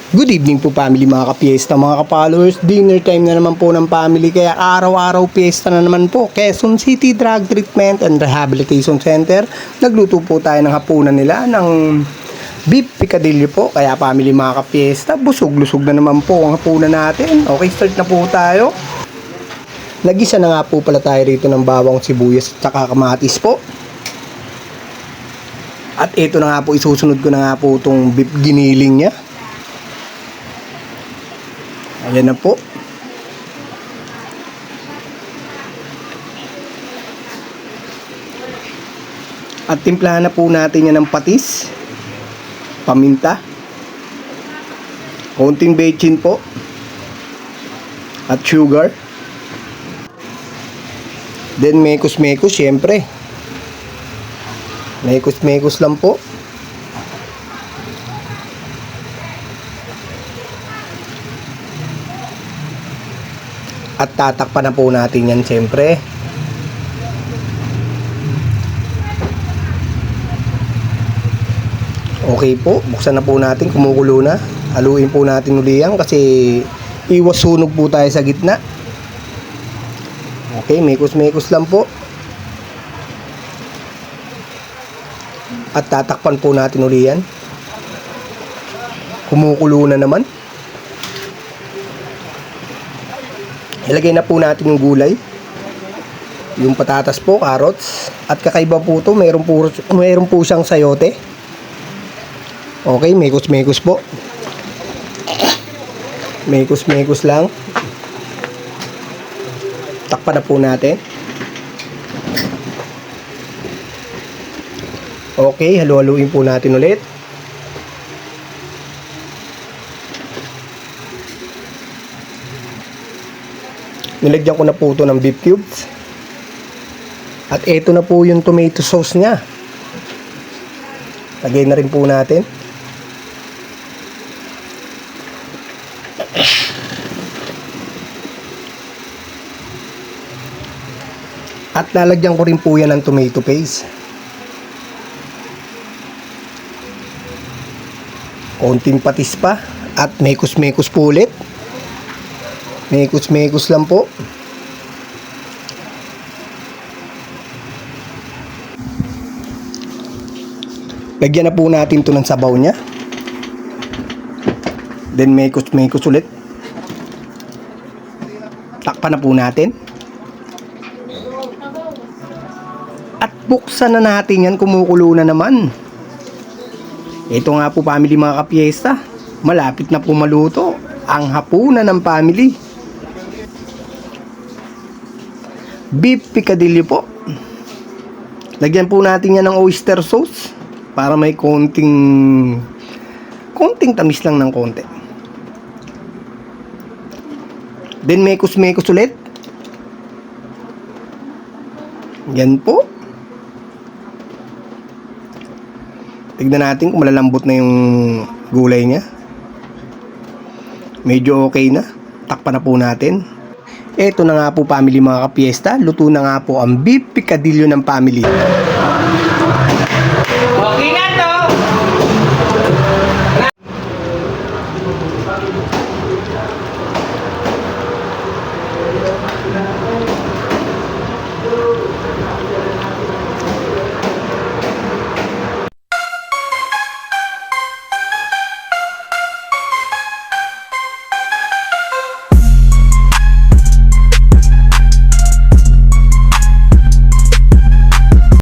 Good evening po family mga ka-fiesta, mga ka-followers. Dinner time na naman po ng family, kaya araw-araw fiesta na naman po. Quezon City Drug Treatment and Rehabilitation Center. Nagluto po tayo ng hapunan nila ng beef picadillo po. Kaya family mga ka-fiesta, busog-lusog na naman po ang hapunan natin. Okay, start na po tayo. Nagisa na nga po pala tayo rito ng bawang, sibuyas at saka kamatis po. At ito na nga po, isusunod ko na nga po itong beef giniling niya. Ayan na po. At timplahan na po natin yan ng patis, paminta, konting bechin po, at sugar. Then mekos-mekos syempre. Mekos-mekos lang po. At tatakpan na po natin yan siyempre. Okay po, buksan na po natin, kumukulo na. Haluin po natin uli yan kasi iwas sunog po tayo sa gitna. Okay, mekos-mekos lang po. At tatakpan po natin uli yan. Kumukulo na naman. Ilagay na po natin yung gulay. Yung patatas po, carrots. At kakaiba po ito, mayroon po siyang sayote. Okay, mekos-mekos po. Mekos-mekos lang. Takpan na po natin. Okay, halu-haluin po natin ulit. Nilagyan ko na po ito ng beef cubes. At ito na po yung tomato sauce niya. Lagay na rin po natin. At lalagyan ko rin po yan ng tomato paste. Konting patis pa. At mekos-mekos po ulit. Mekos-mekos lang po. Lagyan na po natin ito ng sabaw niya. Then mekos-mekos ulit. Takpan na po natin. At buksan na natin yan, kumukulo na naman. Ito nga po family mga ka-fiesta. Malapit na po maluto ang hapunan ng family. Beef picadillo po. Lagyan po natin yan ng oyster sauce para may konting tamis lang ng konti. Then mekos-mekos ulit. Yan po. Tignan natin kung malalambot na yung gulay niya. Medyo okay na. Takpan na po natin. Eto na nga po family mga ka-fiesta. Luto na nga po ang beef picadillo ng family. Okay na to!